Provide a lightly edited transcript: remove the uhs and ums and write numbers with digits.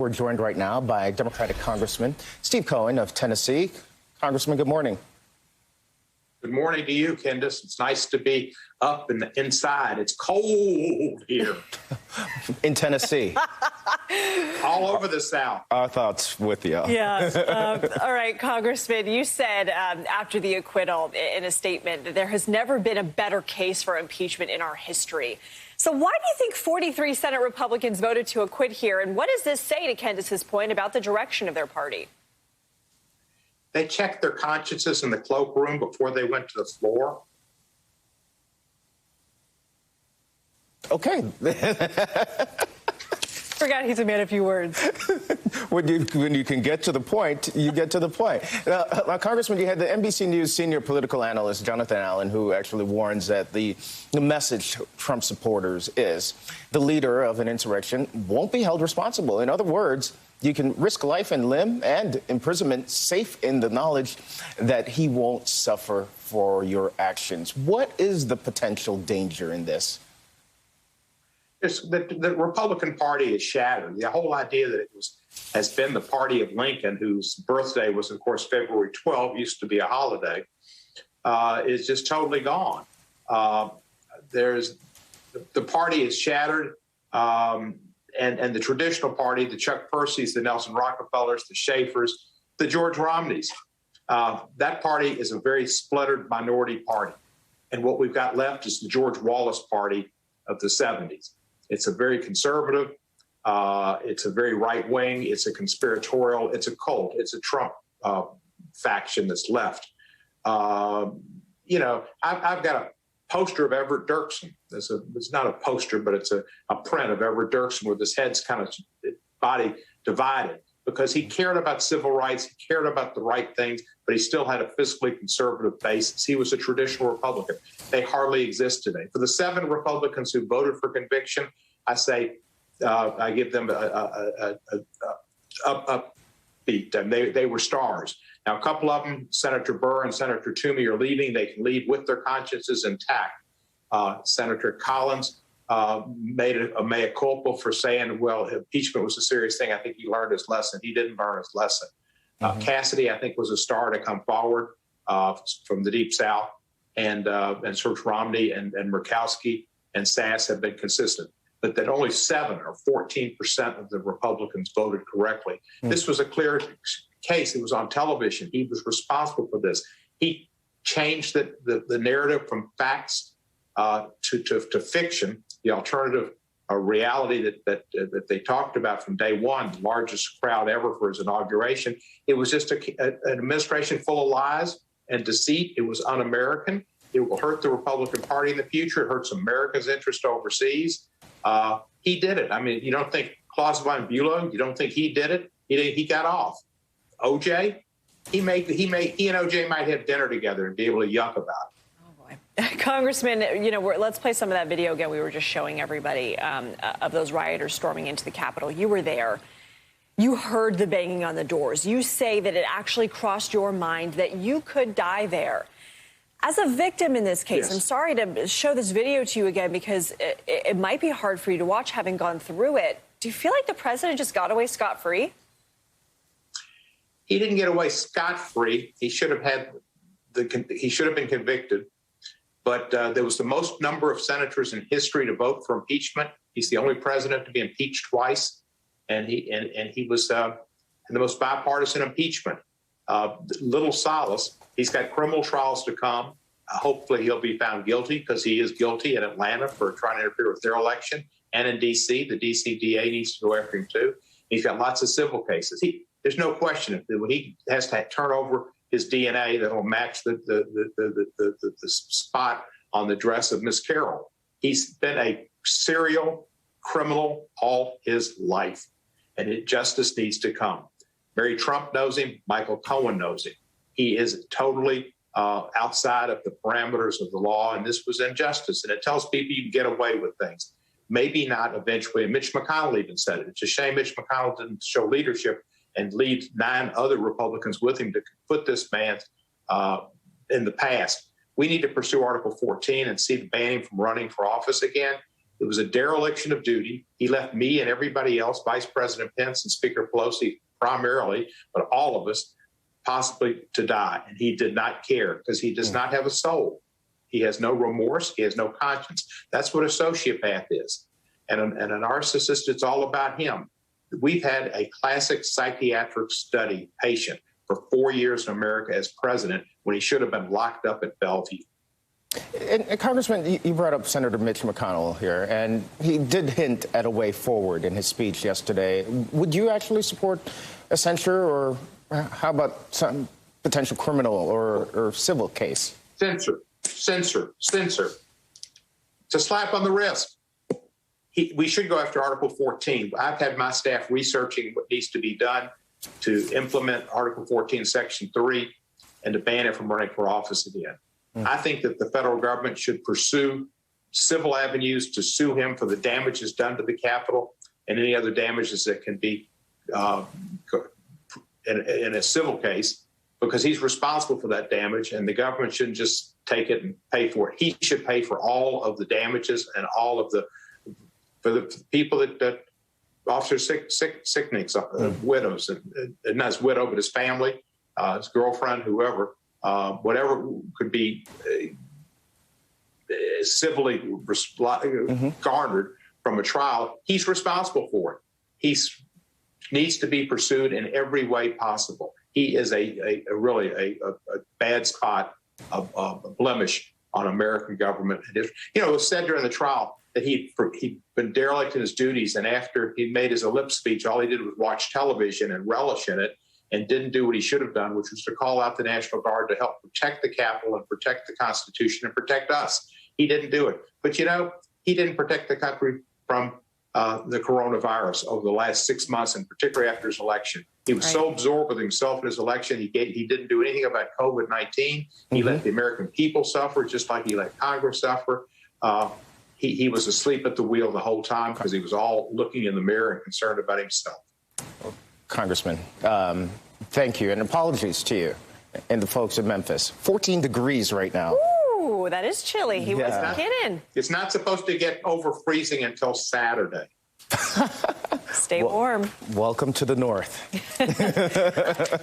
We're joined right now by Democratic Congressman Steve Cohen of Tennessee. Congressman, good morning. Good morning to you, Kendis. It's nice to be up and inside. It's cold here. In Tennessee. All over the South. Our thoughts with you. Yeah. All right, Congressman, you said after the acquittal in a statement that there has never been a better case for impeachment in our history. So why do you think 43 Senate Republicans voted to acquit here? And what does this say to Kendis's point about the direction of their party? They checked their consciences in the cloakroom before they went to the floor. Okay. Forgot he's a man of few words. When you can get to the point, you get to the point. Now, Congressman, you had the NBC News senior political analyst, Jonathan Allen, who actually warns that the message to Trump supporters is the leader of an insurrection won't be held responsible. In other words, you can risk life and limb and imprisonment safe in the knowledge that he won't suffer for your actions. What is the potential danger in this? The Republican Party is shattered. The whole idea that it has been the party of Lincoln, whose birthday was, of course, February 12th, used to be a holiday, is just totally gone. The party is shattered. And the traditional party, the Chuck Percys, the Nelson Rockefellers, the Schaefers, the George Romneys, that party is a very spluttered minority party. And what we've got left is the George Wallace party of the 70s. It's a very conservative, it's a very right-wing, it's a conspiratorial, it's a cult, it's a Trump faction that's left. I've got a poster of Everett Dirksen. It's not a poster, but it's a print of Everett Dirksen with his head's kind of body divided because he cared about civil rights, he cared about the right things, but he still had a fiscally conservative basis. He was a traditional Republican. They hardly exist today. For the 7 Republicans who voted for conviction, I say I give them a upbeat. They were stars. Now, a couple of them, Senator Burr and Senator Toomey, are leaving. They can leave with their consciences intact. Senator Collins made a mea culpa for saying, well, impeachment was a serious thing. I think he learned his lesson. He didn't learn his lesson. Cassidy, I think, was a star to come forward from the Deep South. And George Romney and Murkowski and Sass have been consistent. But that only 7 or 14% of the Republicans voted correctly. This was a clear case. It was on television. He was responsible for this. He changed the narrative from facts to fiction, the alternative reality that they talked about from day one, the largest crowd ever for his inauguration. It was just an administration full of lies and deceit. It was un-American. It will hurt the Republican Party in the future. It hurts America's interest overseas. He did it. I mean, you don't think Klaus von Bülow, you don't think he did it? He got off. OJ, he and OJ might have dinner together and be able to yuck about it. Oh boy, Congressman, let's play some of that video again. We were just showing everybody of those rioters storming into the Capitol. You were there. You heard the banging on the doors. You say that it actually crossed your mind that you could die there. As a victim in this case, yes. I'm sorry to show this video to you again because it might be hard for you to watch having gone through it. Do you feel like the president just got away scot-free? He didn't get away scot-free. He should have been convicted. But there was the most number of senators in history to vote for impeachment. He's the only president to be impeached twice, and he was the most bipartisan impeachment. Little solace. He's got criminal trials to come. Hopefully he'll be found guilty because he is guilty in Atlanta for trying to interfere with their election, and in D.C. The D.C. DA needs to go after him too. He's got lots of civil cases. There's no question that when he has to turn over his DNA that will match the spot on the dress of Miss Carroll. He's been a serial criminal all his life, and justice needs to come. Mary Trump knows him. Michael Cohen knows him. He is totally outside of the parameters of the law, and this was injustice. And it tells people you can get away with things. Maybe not eventually. And Mitch McConnell even said it. It's a shame Mitch McConnell didn't show leadership and lead 9 other Republicans with him to put this man in the past. We need to pursue Article 14 and see the ban him from running for office again. It was a dereliction of duty. He left me and everybody else, Vice President Pence and Speaker Pelosi primarily, but all of us, possibly to die. And he did not care because he does not have a soul. He has no remorse. He has no conscience. That's what a sociopath is. And a narcissist, it's all about him. We've had a classic psychiatric study patient for 4 years in America as president when he should have been locked up at Bellevue. And Congressman, you brought up Senator Mitch McConnell here, and he did hint at a way forward in his speech yesterday. Would you actually support a censure, or how about some potential criminal or civil case? Censor. It's a slap on the wrist. We should go after Article 14. I've had my staff researching what needs to be done to implement Article 14, Section 3, and to ban it from running for office again. I think that the federal government should pursue civil avenues to sue him for the damages done to the Capitol and any other damages that can be in a civil case, because he's responsible for that damage, and the government shouldn't just take it and pay for it. He should pay for all of the damages and all of for the people that Officer Sicknick's widows, and not his widow, but his family, his girlfriend, whoever. Whatever could be civilly garnered from a trial, he's responsible for it. He needs to be pursued in every way possible. He is a really a bad spot, a blemish on American government. It was said during the trial that he'd been derelict in his duties, and after he made his ellipse speech, all he did was watch television and relish in it, and didn't do what he should have done, which was to call out the National Guard to help protect the Capitol and protect the Constitution and protect us. He didn't do it. But, he didn't protect the country from the coronavirus over the last 6 months, and particularly after his election. He was so absorbed with himself in his election, he didn't do anything about COVID-19. He let the American people suffer, just like he let Congress suffer. He was asleep at the wheel the whole time because he was all looking in the mirror and concerned about himself. Congressman, thank you, and apologies to you and the folks in Memphis. 14 degrees right now. Ooh, that is chilly. He wasn't kidding. It's not supposed to get over freezing until Saturday. Stay warm. Welcome to the North.